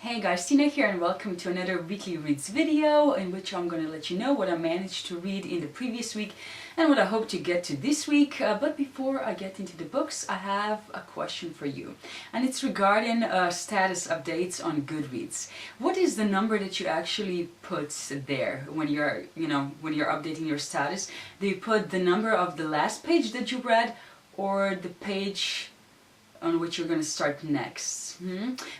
Hey guys, Tina here and welcome to another weekly reads video in which I'm going to let you know what I managed to read in the previous week and what I hope to get to this week. But before I get into the books, I have a question for you, and it's regarding status updates on Goodreads. What is the number that you actually put there when you're updating your status? Do you put the number of the last page that you read or the page on which you're going to start next?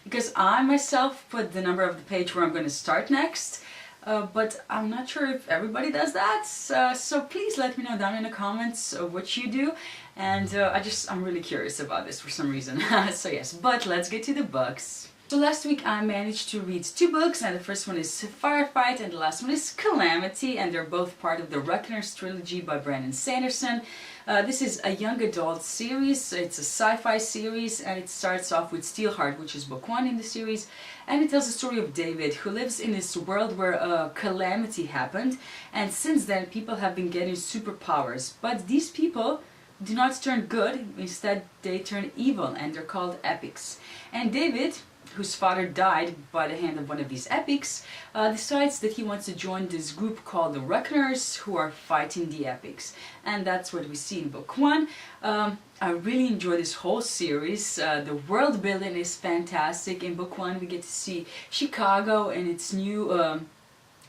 Because I myself put the number of the page where I'm going to start next, but I'm not sure if everybody does that, so please let me know down in the comments what you do, and I'm really curious about this for some reason. So yes, but let's get to the books. So last week I managed to read two books, and the first one is Firefight and the last one is Calamity, and they're both part of the Reckoners trilogy by Brandon Sanderson. This is a young adult series, it's a sci-fi series, and it starts off with Steelheart, which is book one in the series, and it tells the story of David, who lives in this world where a calamity happened, and since then people have been getting superpowers, but these people do not turn good, instead they turn evil, and they're called epics. And David, whose father died by the hand of one of these epics, decides that he wants to join this group called the Reckoners, who are fighting the epics. And that's what we see in book one. I really enjoy this whole series. The world building is fantastic. In book one we get to see Chicago and its new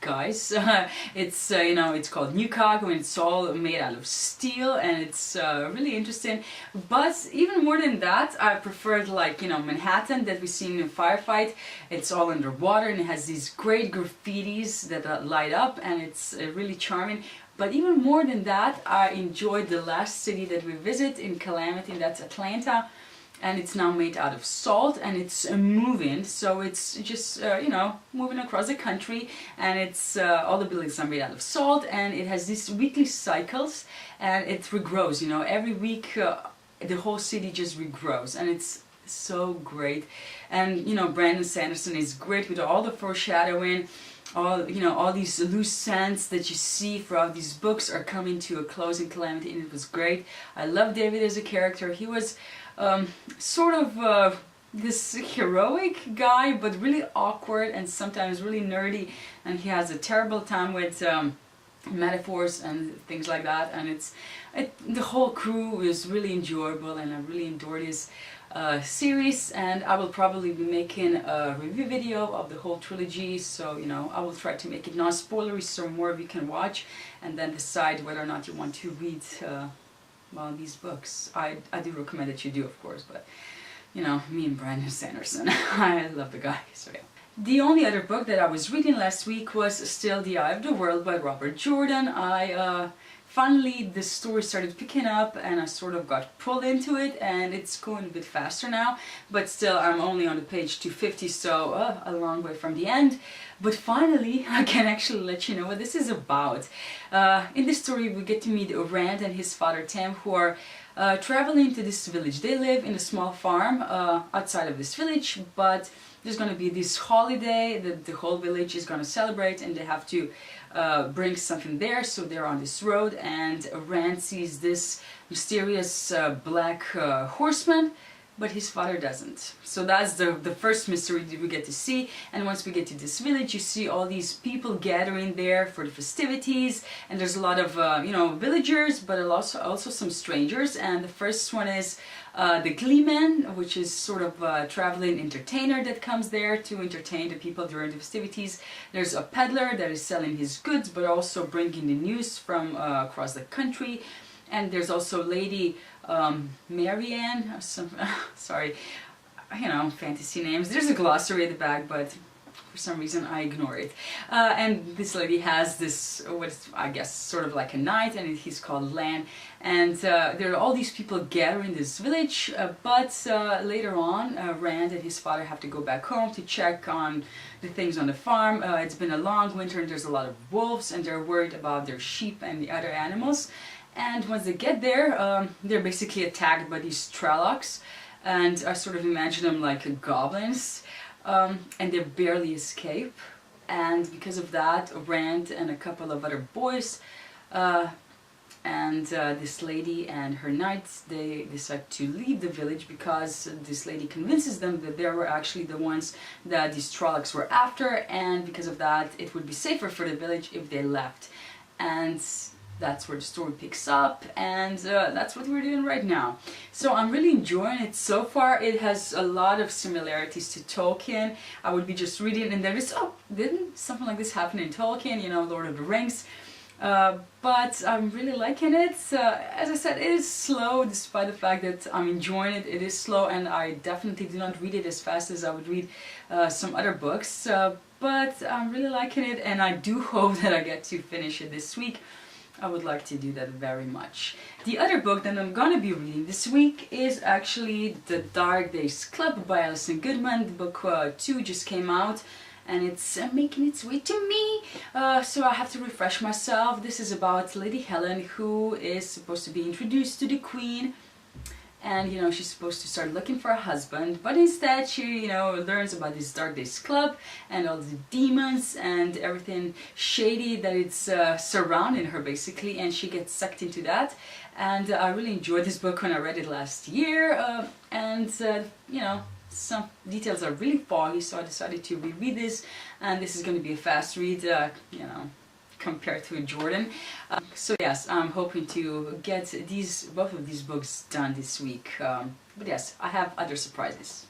guys. It's called New Chicago, and it's all made out of steel, and it's really interesting. But even more than that, I preferred Manhattan that we see in Firefight. It's all underwater and it has these great graffitis that light up, and it's really charming. But even more than that, I enjoyed the last city that we visit in Calamity, and that's Atlanta. And it's now made out of salt, and it's moving, so it's just moving across the country, and it's all the buildings are made out of salt, and it has these weekly cycles, and it regrows. Every week the whole city just regrows, and it's so great. And Brandon Sanderson is great with all the foreshadowing. All these loose ends that you see throughout these books are coming to a close in Calamity, and it was great. I love David as a character. He was this heroic guy, but really awkward and sometimes really nerdy, and he has a terrible time with metaphors and things like that, and the whole crew is really enjoyable, and I really enjoyed this series, and I will probably be making a review video of the whole trilogy, so I will try to make it non-spoilery so more of you can watch and then decide whether or not you want to read these books. I do recommend that you do, of course, but me and Brandon Sanderson, I love the guy, so yeah. The only other book that I was reading last week was still The Eye of the World by Robert Jordan. Finally, the story started picking up and I sort of got pulled into it, and it's going a bit faster now, but still I'm only on the page 250, so a long way from the end. But finally I can actually let you know what this is about. In this story we get to meet Rand and his father Tim, who are traveling to this village. They live in a small farm outside of this village, but there's going to be this holiday that the whole village is going to celebrate, and they have to bring something there, so they're on this road, and Rand sees this mysterious black horseman, but his father doesn't. So that's the first mystery that we get to see, and once we get to this village you see all these people gathering there for the festivities, and there's a lot of villagers, but also some strangers, and the first one is the Gleeman, which is sort of a traveling entertainer that comes there to entertain the people during the festivities. There's a peddler that is selling his goods but also bringing the news from across the country. And there's also Lady Marianne, sorry, fantasy names. There's a glossary at the back, but for some reason I ignore it. And this lady has this, I guess, sort of like a knight, and he's called Lan. And there are all these people gathering in this village, but later on Rand and his father have to go back home to check on the things on the farm. It's been a long winter and there's a lot of wolves, and they're worried about their sheep and the other animals. And once they get there, they're basically attacked by these Trollocs, and I sort of imagine them like goblins, and they barely escape. And because of that, Rand and a couple of other boys and this lady and her knights, they decide to leave the village because this lady convinces them that they were actually the ones that these Trollocs were after, and because of that it would be safer for the village if they left. And that's where the story picks up, and that's what we're doing right now. So I'm really enjoying it so far. It has a lot of similarities to Tolkien. I would be just reading and there is, oh, didn't something like this happen in Tolkien, you know, Lord of the Rings? But I'm really liking it. As I said, it is slow, despite the fact that I'm enjoying it. It is slow, and I definitely do not read it as fast as I would read some other books. But I'm really liking it, and I do hope that I get to finish it this week. I would like to do that very much. The other book that I'm gonna be reading this week is actually The Dark Days Club by Alison Goodman. Book 2 just came out, and it's making its way to me, so I have to refresh myself. This is about Lady Helen, who is supposed to be introduced to the Queen, and you know, she's supposed to start looking for a husband, but instead she, you know, learns about this Dark Days Club and all the demons and everything shady that it's surrounding her basically, and she gets sucked into that. And I really enjoyed this book when I read it last year, and you know, some details are really foggy, so I decided to reread this, and this is going to be a fast read, you know, compared to Jordan. So yes, I'm hoping to get both of these books done this week. But yes, I have other surprises.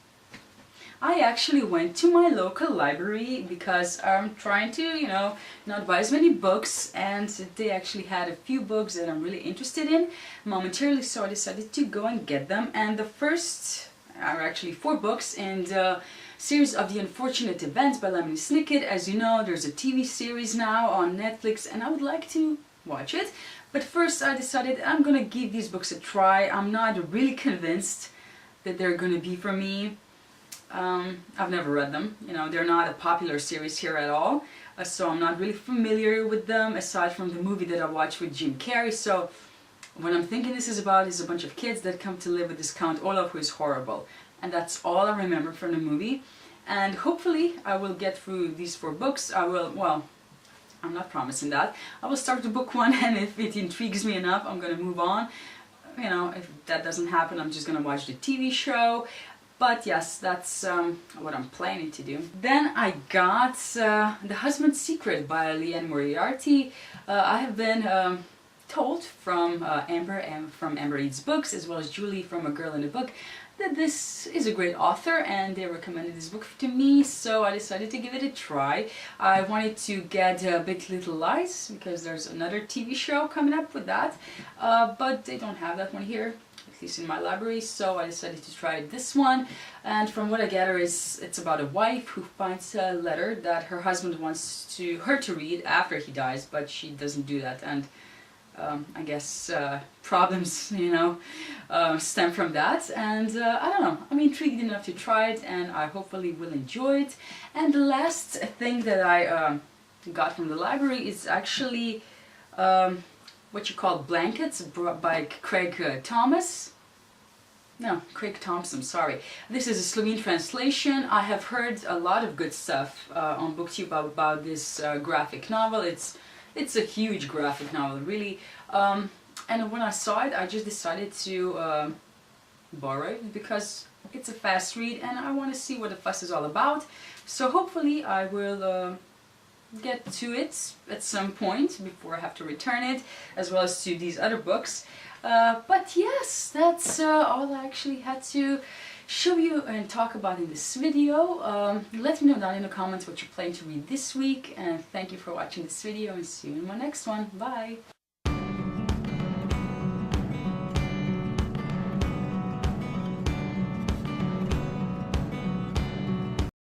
I actually went to my local library because I'm trying to, you know, not buy as many books, and they actually had a few books that I'm really interested in momentarily, so I decided to go and get them. And the first are actually 4 books in the series of The Unfortunate Events by Lemony Snicket. As you know, there's a TV series now on Netflix, and I would like to watch it. But first I decided I'm gonna give these books a try. I'm not really convinced that they're gonna be for me. I've never read them. You know, they're not a popular series here at all, so I'm not really familiar with them, aside from the movie that I watched with Jim Carrey. So what I'm thinking this is about is a bunch of kids that come to live with this Count Olaf who is horrible. And that's all I remember from the movie. And hopefully I will get through these 4 books. I will, well, I'm not promising that. I will start with book 1, and if it intrigues me enough, I'm going to move on. You know, if that doesn't happen, I'm just going to watch the TV show. But yes, that's what I'm planning to do. Then I got The Husband's Secret by Leanne Moriarty. I have been told from Amber and from Amber Reads Books, as well as Julie from A Girl in a Book, that this is a great author, and they recommended this book to me, so I decided to give it a try. I wanted to get Big Little Lies because there's another TV show coming up with that, but they don't have that one here, at least in my library, so I decided to try this one. And from what I gather, it's about a wife who finds a letter that her husband wants her to read after he dies, but she doesn't do that, and I guess problems, you know, stem from that, and I don't know, I'm intrigued enough to try it, and I hopefully will enjoy it. And the last thing that I got from the library is actually what you call Blankets by Craig Thompson, sorry. This is a Slovene translation. I have heard a lot of good stuff on BookTube about this graphic novel. It's a huge graphic novel, really. And when I saw it, I just decided to borrow it because it's a fast read and I want to see what the fuss is all about. So hopefully I will get to it at some point before I have to return it, as well as to these other books. But yes, that's all I actually had to show you and talk about in this video. Let me know down in the comments what you're planning to read this week, and thank you for watching this video, and see you in my next one. Bye!